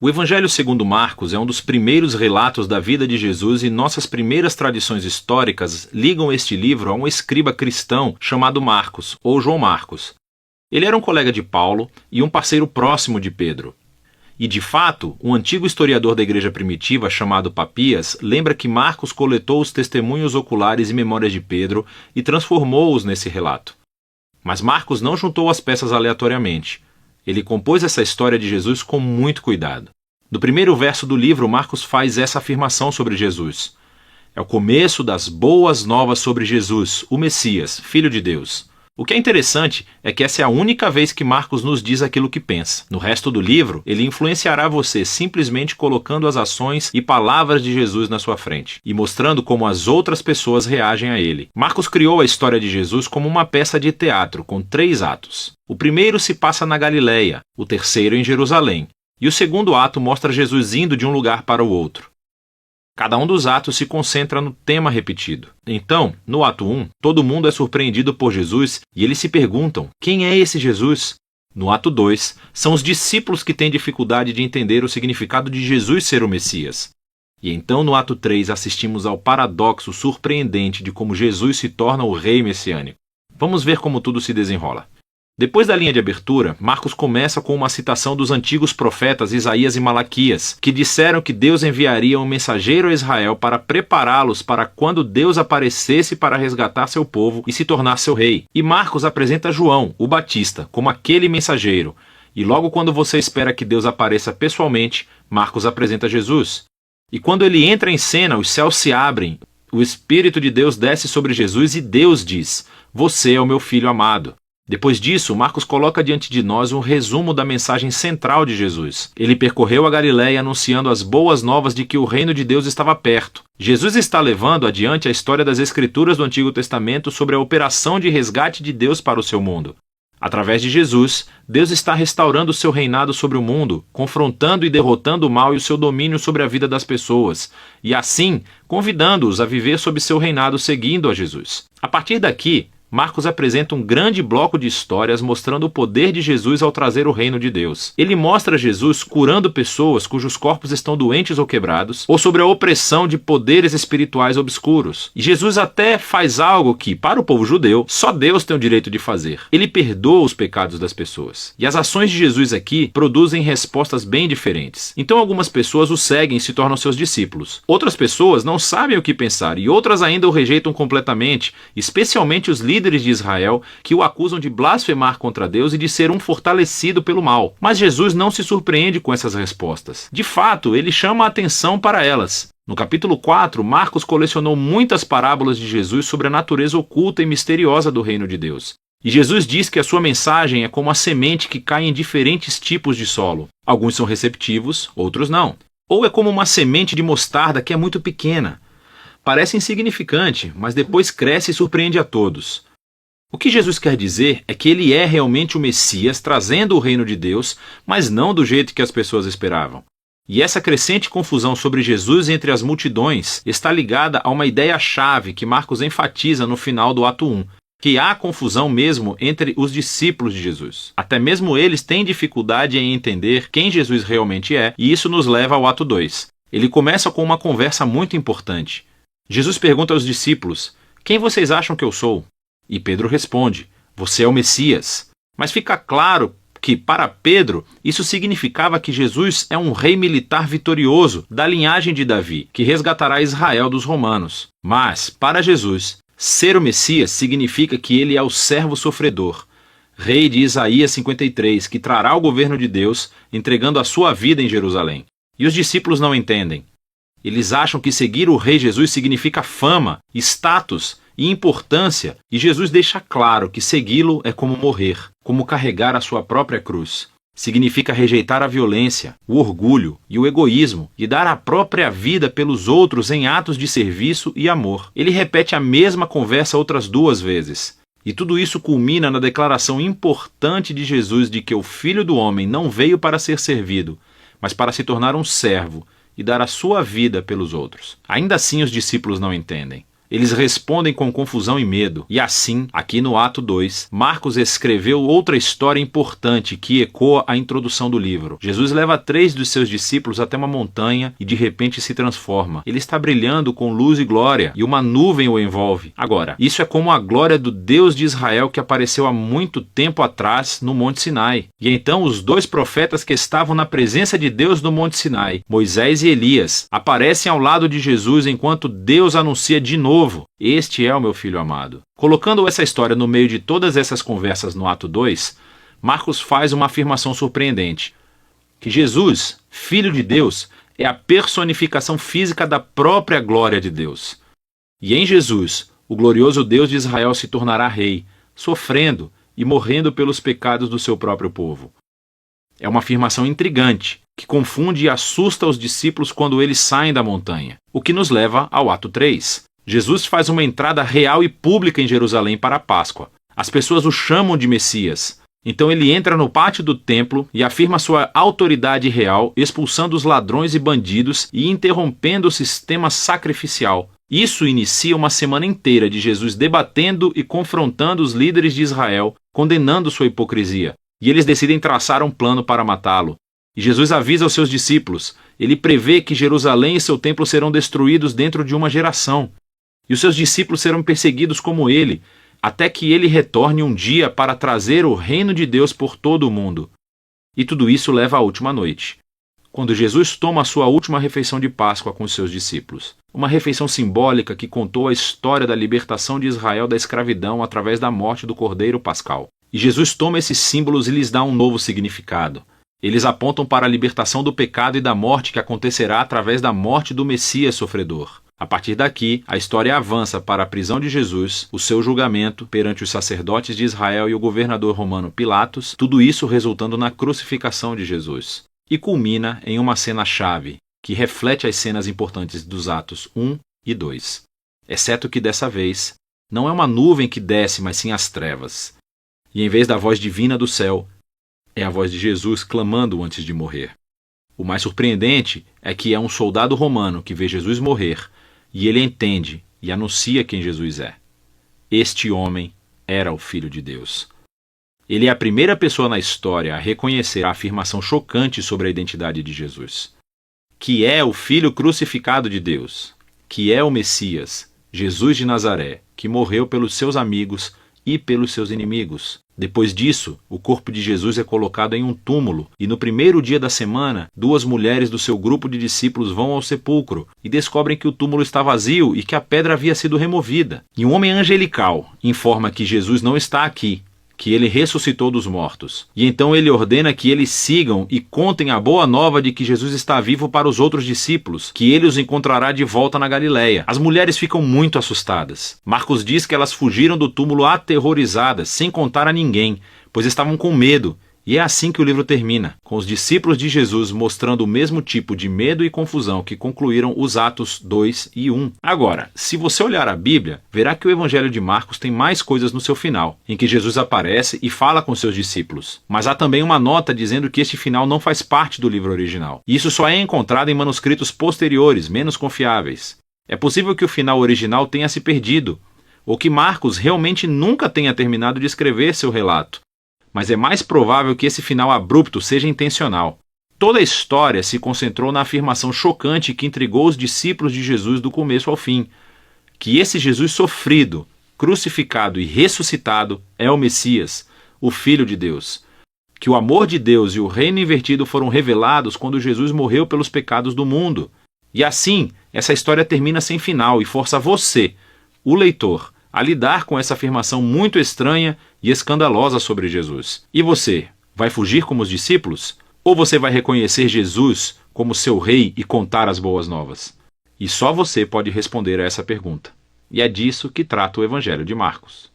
O Evangelho segundo Marcos é um dos primeiros relatos da vida de Jesus e nossas primeiras tradições históricas ligam este livro a um escriba cristão chamado Marcos, ou João Marcos. Ele era um colega de Paulo e um parceiro próximo de Pedro. E, de fato, um antigo historiador da igreja primitiva chamado Papias lembra que Marcos coletou os testemunhos oculares e memórias de Pedro e transformou-os nesse relato. Mas Marcos não juntou as peças aleatoriamente. Ele compôs essa história de Jesus com muito cuidado. No primeiro verso do livro, Marcos faz essa afirmação sobre Jesus. É o começo das boas novas sobre Jesus, o Messias, Filho de Deus. O que é interessante é que essa é a única vez que Marcos nos diz aquilo que pensa. No resto do livro, ele influenciará você simplesmente colocando as ações e palavras de Jesus na sua frente e mostrando como as outras pessoas reagem a ele. Marcos criou a história de Jesus como uma peça de teatro com 3 atos. O primeiro se passa na Galileia, o terceiro em Jerusalém, e o segundo ato mostra Jesus indo de um lugar para o outro. Cada um dos atos se concentra no tema repetido. Então, no ato 1, todo mundo é surpreendido por Jesus e eles se perguntam: quem é esse Jesus? No ato 2, são os discípulos que têm dificuldade de entender o significado de Jesus ser o Messias. E então, no ato 3, assistimos ao paradoxo surpreendente de como Jesus se torna o rei messiânico. Vamos ver como tudo se desenrola. Depois da linha de abertura, Marcos começa com uma citação dos antigos profetas Isaías e Malaquias, que disseram que Deus enviaria um mensageiro a Israel para prepará-los para quando Deus aparecesse para resgatar seu povo e se tornar seu rei. E Marcos apresenta João, o Batista, como aquele mensageiro. E logo quando você espera que Deus apareça pessoalmente, Marcos apresenta Jesus. E quando ele entra em cena, os céus se abrem, o Espírito de Deus desce sobre Jesus e Deus diz: "Você é o meu filho amado." Depois disso, Marcos coloca diante de nós um resumo da mensagem central de Jesus. Ele percorreu a Galileia anunciando as boas novas de que o reino de Deus estava perto. Jesus está levando adiante a história das Escrituras do Antigo Testamento sobre a operação de resgate de Deus para o seu mundo. Através de Jesus, Deus está restaurando o seu reinado sobre o mundo, confrontando e derrotando o mal e o seu domínio sobre a vida das pessoas, e assim, convidando-os a viver sob seu reinado seguindo a Jesus. A partir daqui, Marcos apresenta um grande bloco de histórias mostrando o poder de Jesus ao trazer o reino de Deus. Ele mostra Jesus curando pessoas cujos corpos estão doentes ou quebrados, ou sobre a opressão de poderes espirituais obscuros. E Jesus até faz algo que, para o povo judeu, só Deus tem o direito de fazer. Ele perdoa os pecados das pessoas. E as ações de Jesus aqui produzem respostas bem diferentes. Então algumas pessoas o seguem e se tornam seus discípulos. Outras pessoas não sabem o que pensar e outras ainda o rejeitam completamente, especialmente os líderes de Israel, que o acusam de blasfemar contra Deus e de ser um fortalecido pelo mal. Mas Jesus não se surpreende com essas respostas. De fato, ele chama a atenção para elas. No capítulo 4, Marcos colecionou muitas parábolas de Jesus sobre a natureza oculta e misteriosa do reino de Deus. E Jesus diz que a sua mensagem é como a semente que cai em diferentes tipos de solo. Alguns são receptivos, outros não. Ou é como uma semente de mostarda que é muito pequena. Parece insignificante, mas depois cresce e surpreende a todos. O que Jesus quer dizer é que ele é realmente o Messias trazendo o reino de Deus, mas não do jeito que as pessoas esperavam. E essa crescente confusão sobre Jesus entre as multidões está ligada a uma ideia-chave que Marcos enfatiza no final do ato 1, que há confusão mesmo entre os discípulos de Jesus. Até mesmo eles têm dificuldade em entender quem Jesus realmente é, e isso nos leva ao ato 2. Ele começa com uma conversa muito importante. Jesus pergunta aos discípulos: "Quem vocês acham que eu sou?" E Pedro responde: "Você é o Messias." Mas fica claro que, para Pedro, isso significava que Jesus é um rei militar vitorioso da linhagem de Davi, que resgatará Israel dos romanos. Mas, para Jesus, ser o Messias significa que ele é o servo sofredor, rei de Isaías 53, que trará o governo de Deus, entregando a sua vida em Jerusalém. E os discípulos não entendem. Eles acham que seguir o rei Jesus significa fama, status e importância, e Jesus deixa claro que segui-lo é como morrer, como carregar a sua própria cruz. Significa rejeitar a violência, o orgulho e o egoísmo e dar a própria vida pelos outros em atos de serviço e amor. Ele repete a mesma conversa outras 2 vezes. E tudo isso culmina na declaração importante de Jesus de que o Filho do Homem não veio para ser servido, mas para se tornar um servo e dar a sua vida pelos outros. Ainda assim os discípulos não entendem. Eles respondem com confusão e medo. E assim, aqui no ato 2, Marcos escreveu outra história importante que ecoa a introdução do livro. Jesus leva 3 dos seus discípulos até uma montanha e de repente se transforma. Ele está brilhando com luz e glória e uma nuvem o envolve. Agora, isso é como a glória do Deus de Israel que apareceu há muito tempo atrás no Monte Sinai. E então os 2 profetas que estavam na presença de Deus no Monte Sinai, Moisés e Elias, aparecem ao lado de Jesus enquanto Deus anuncia de novo: "Este é o meu filho amado." Colocando essa história no meio de todas essas conversas no ato 2, Marcos faz uma afirmação surpreendente: que Jesus, Filho de Deus, é a personificação física da própria glória de Deus. E em Jesus, o glorioso Deus de Israel se tornará rei, sofrendo e morrendo pelos pecados do seu próprio povo. É uma afirmação intrigante, que confunde e assusta os discípulos quando eles saem da montanha, o que nos leva ao ato 3. Jesus faz uma entrada real e pública em Jerusalém para a Páscoa. As pessoas o chamam de Messias. Então ele entra no pátio do templo e afirma sua autoridade real, expulsando os ladrões e bandidos e interrompendo o sistema sacrificial. Isso inicia uma semana inteira de Jesus debatendo e confrontando os líderes de Israel, condenando sua hipocrisia. E eles decidem traçar um plano para matá-lo. E Jesus avisa aos seus discípulos. Ele prevê que Jerusalém e seu templo serão destruídos dentro de uma geração. E os seus discípulos serão perseguidos como ele, até que ele retorne um dia para trazer o reino de Deus por todo o mundo. E tudo isso leva à última noite, quando Jesus toma a sua última refeição de Páscoa com os seus discípulos. Uma refeição simbólica que contou a história da libertação de Israel da escravidão através da morte do Cordeiro Pascal. E Jesus toma esses símbolos e lhes dá um novo significado. Eles apontam para a libertação do pecado e da morte que acontecerá através da morte do Messias sofredor. A partir daqui, a história avança para a prisão de Jesus, o seu julgamento perante os sacerdotes de Israel e o governador romano Pilatos, tudo isso resultando na crucificação de Jesus. E culmina em uma cena-chave, que reflete as cenas importantes dos atos 1 e 2. Exceto que dessa vez, não é uma nuvem que desce, mas sim as trevas. E em vez da voz divina do céu, é a voz de Jesus clamando antes de morrer. O mais surpreendente é que é um soldado romano que vê Jesus morrer, e ele entende e anuncia quem Jesus é. Este homem era o Filho de Deus. Ele é a primeira pessoa na história a reconhecer a afirmação chocante sobre a identidade de Jesus, que é o Filho crucificado de Deus, que é o Messias, Jesus de Nazaré, que morreu pelos seus amigos e pelos seus inimigos. Depois disso, o corpo de Jesus é colocado em um túmulo, e no primeiro dia da semana, 2 mulheres do seu grupo de discípulos vão ao sepulcro e descobrem que o túmulo está vazio e que a pedra havia sido removida. E um homem angelical informa que Jesus não está aqui, que ele ressuscitou dos mortos. E então ele ordena que eles sigam e contem a boa nova de que Jesus está vivo para os outros discípulos, que ele os encontrará de volta na Galileia. As mulheres ficam muito assustadas. Marcos diz que elas fugiram do túmulo aterrorizadas, sem contar a ninguém, pois estavam com medo. E é assim que o livro termina, com os discípulos de Jesus mostrando o mesmo tipo de medo e confusão que concluíram os Atos 2 e 1. Agora, se você olhar a Bíblia, verá que o Evangelho de Marcos tem mais coisas no seu final, em que Jesus aparece e fala com seus discípulos. Mas há também uma nota dizendo que este final não faz parte do livro original. E isso só é encontrado em manuscritos posteriores, menos confiáveis. É possível que o final original tenha se perdido, ou que Marcos realmente nunca tenha terminado de escrever seu relato. Mas é mais provável que esse final abrupto seja intencional. Toda a história se concentrou na afirmação chocante que intrigou os discípulos de Jesus do começo ao fim, que esse Jesus sofrido, crucificado e ressuscitado é o Messias, o Filho de Deus, que o amor de Deus e o reino invertido foram revelados quando Jesus morreu pelos pecados do mundo. E assim, essa história termina sem final e força você, o leitor, a lidar com essa afirmação muito estranha e escandalosa sobre Jesus. E você, vai fugir como os discípulos? Ou você vai reconhecer Jesus como seu rei e contar as boas novas? E só você pode responder a essa pergunta. E é disso que trata o Evangelho de Marcos.